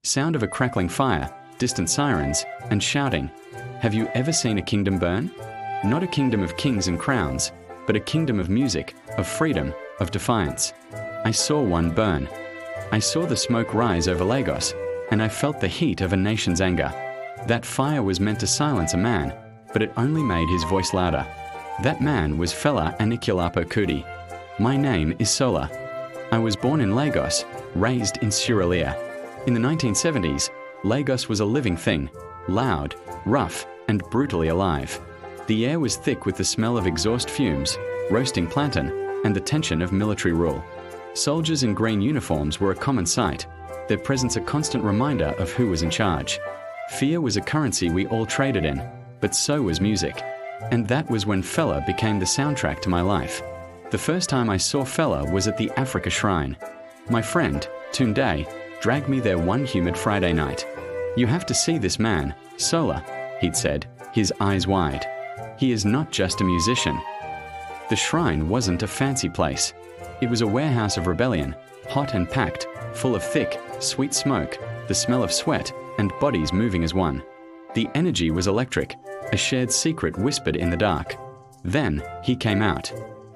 Sound of a crackling fire, distant sirens, and shouting. Have you ever seen a kingdom burn? Not a kingdom of kings and crowns, but a kingdom of music, of freedom, of defiance. I saw one burn. I saw the smoke rise over Lagos, and I felt the heat of a nation's anger. That fire was meant to silence a man, but it only made his voice louder. That man was Fela Anikulapo Kuti. My name is Sola. I was born in Lagos, raised in Sierra Leone. In the 1970s, Lagos was a living thing, loud, rough, and brutally alive. The air was thick with the smell of exhaust fumes, roasting plantain, and the tension of military rule. Soldiers in green uniforms were a common sight, their presence a constant reminder of who was in charge. Fear was a currency we all traded in, but so was music. And that was when Fela became the soundtrack to my life. The first time I saw Fela was at the Africa Shrine. My friend, Tunde, dragged me there one humid Friday night. You have to see this man, Sola, he'd said, his eyes wide. He is not just a musician. The shrine wasn't a fancy place. It was a warehouse of rebellion, hot and packed, full of thick, sweet smoke, the smell of sweat, and bodies moving as one. The energy was electric, a shared secret whispered in the dark. Then he came out.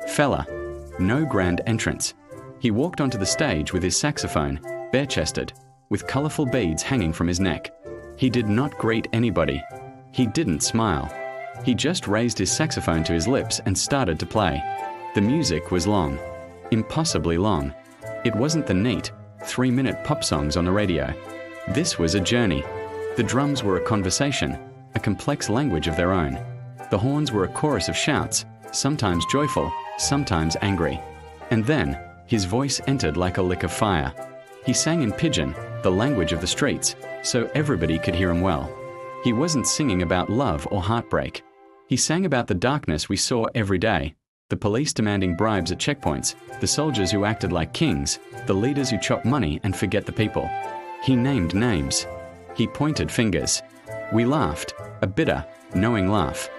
Fela. No grand entrance. He walked onto the stage with his saxophone, bare-chested, with colourful beads hanging from his neck. He did not greet anybody. He didn't smile. He just raised his saxophone to his lips and started to play. The music was long. Impossibly long. It wasn't the neat, 3-minute pop songs on the radio. This was a journey. The drums were a conversation, a complex language of their own. The horns were a chorus of shouts, sometimes joyful, sometimes angry. And then, his voice entered like a lick of fire. He sang in pidgin, the language of the streets, so everybody could hear him well. He wasn't singing about love or heartbreak. He sang about the darkness we saw every day, the police demanding bribes at checkpoints, the soldiers who acted like kings, the leaders who chop money and forget the people. He named names. He pointed fingers. We laughed, a bitter, knowing laugh.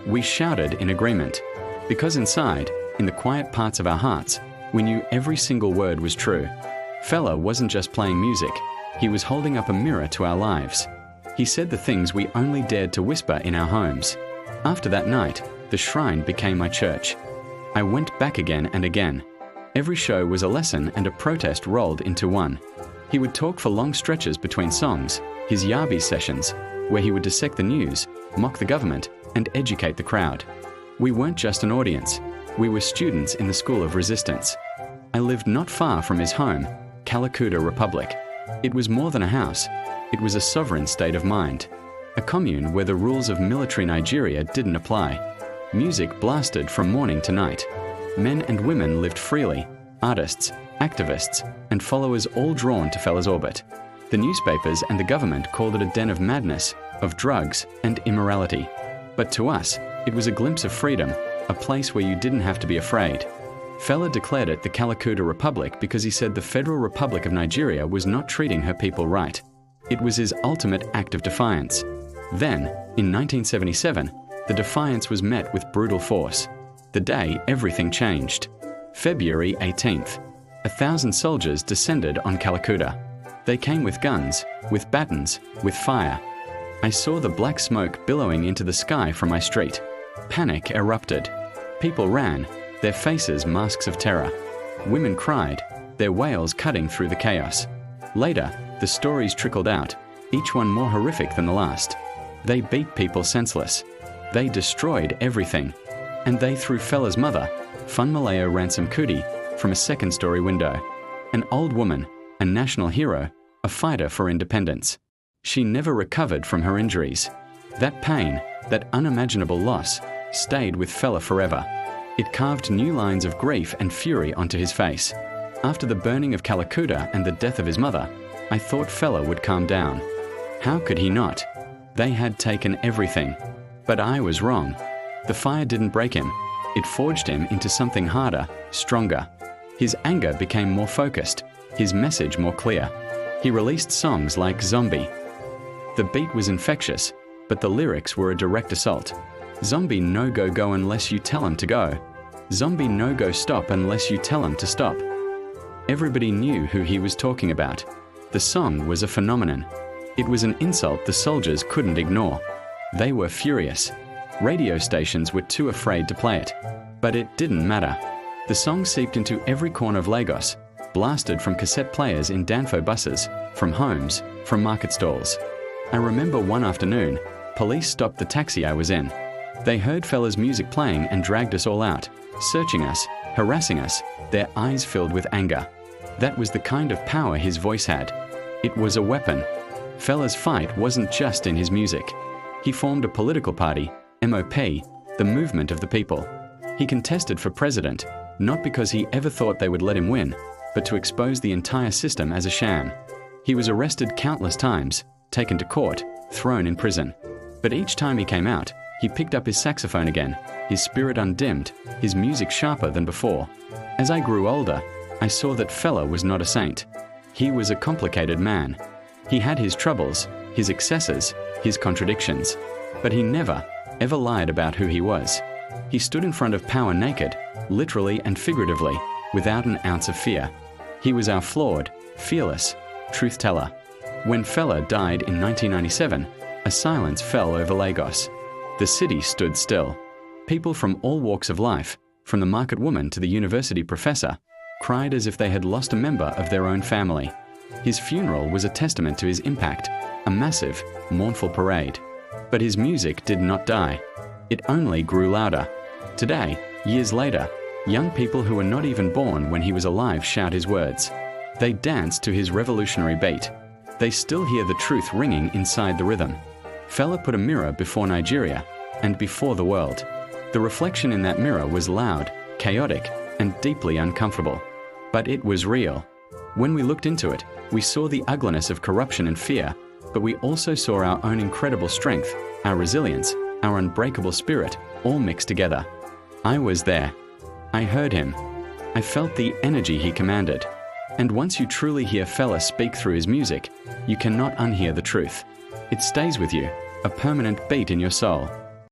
We shouted in agreement, because inside, in the quiet parts of our hearts, we knew every single word was true. Fela wasn't just playing music, he was holding up a mirror to our lives. He said the things we only dared to whisper in our homes. After that night, the shrine became my church. I went back again and again. Every show was a lesson and a protest rolled into one. He would talk for long stretches between songs, his Yabi sessions, where he would dissect the news, mock the government, and educate the crowd. We weren't just an audience, we were students in the school of resistance. I lived not far from his home, Kalakuta Republic. It was more than a house, it was a sovereign state of mind. A commune where the rules of military Nigeria didn't apply. Music blasted from morning to night. Men and women lived freely, artists, activists, and followers all drawn to Fela's orbit. The newspapers and the government called it a den of madness, of drugs and immorality. But to us, it was a glimpse of freedom, a place where you didn't have to be afraid. Fela declared it the Kalakuta Republic because he said the Federal Republic of Nigeria was not treating her people right. It was his ultimate act of defiance. Then, in 1977, the defiance was met with brutal force. The day everything changed. February 18th. 1,000 soldiers descended on Kalakuta. They came with guns, with batons, with fire. I saw the black smoke billowing into the sky from my street. Panic erupted. People ran, their faces masks of terror. Women cried, their wails cutting through the chaos. Later, the stories trickled out, each one more horrific than the last. They beat people senseless. They destroyed everything. And they threw Fela's mother, Funmilayo Ransom Kuti, from a second-story window. An old woman, a national hero, a fighter for independence. She never recovered from her injuries. That pain, that unimaginable loss, stayed with Fela forever. It carved new lines of grief and fury onto his face. After the burning of Kalakuta and the death of his mother, I thought Fela would calm down. How could he not? They had taken everything. But I was wrong. The fire didn't break him. It forged him into something harder, stronger. His anger became more focused, his message more clear. He released songs like Zombie. The beat was infectious, but the lyrics were a direct assault. Zombie no go go unless you tell him to go. Zombie no go stop unless you tell him to stop. Everybody knew who he was talking about. The song was a phenomenon. It was an insult the soldiers couldn't ignore. They were furious. Radio stations were too afraid to play it. But it didn't matter. The song seeped into every corner of Lagos, blasted from cassette players in Danfo buses, from homes, from market stalls. I remember one afternoon, police stopped the taxi I was in. They heard Fela's music playing and dragged us all out, searching us, harassing us, their eyes filled with anger. That was the kind of power his voice had. It was a weapon. Fela's fight wasn't just in his music. He formed a political party, MOP, the Movement of the People. He contested for president, not because he ever thought they would let him win, but to expose the entire system as a sham. He was arrested countless times, taken to court, thrown in prison. But each time he came out, he picked up his saxophone again, his spirit undimmed, his music sharper than before. As I grew older, I saw that Fela was not a saint. He was a complicated man. He had his troubles, his excesses, his contradictions. But he never, ever lied about who he was. He stood in front of power naked, literally and figuratively, without an ounce of fear. He was our flawed, fearless, truth teller. When Fela died in 1997, a silence fell over Lagos. The city stood still. People from all walks of life, from the market woman to the university professor, cried as if they had lost a member of their own family. His funeral was a testament to his impact, a massive, mournful parade. But his music did not die. It only grew louder. Today, years later, young people who were not even born when he was alive shout his words. They dance to his revolutionary beat. They still hear the truth ringing inside the rhythm. Fela put a mirror before Nigeria and before the world. The reflection in that mirror was loud, chaotic, and deeply uncomfortable. But it was real. When we looked into it, we saw the ugliness of corruption and fear, but we also saw our own incredible strength, our resilience, our unbreakable spirit, all mixed together. I was there. I heard him. I felt the energy he commanded. And once you truly hear Fela speak through his music, you cannot unhear the truth. It stays with you, a permanent beat in your soul.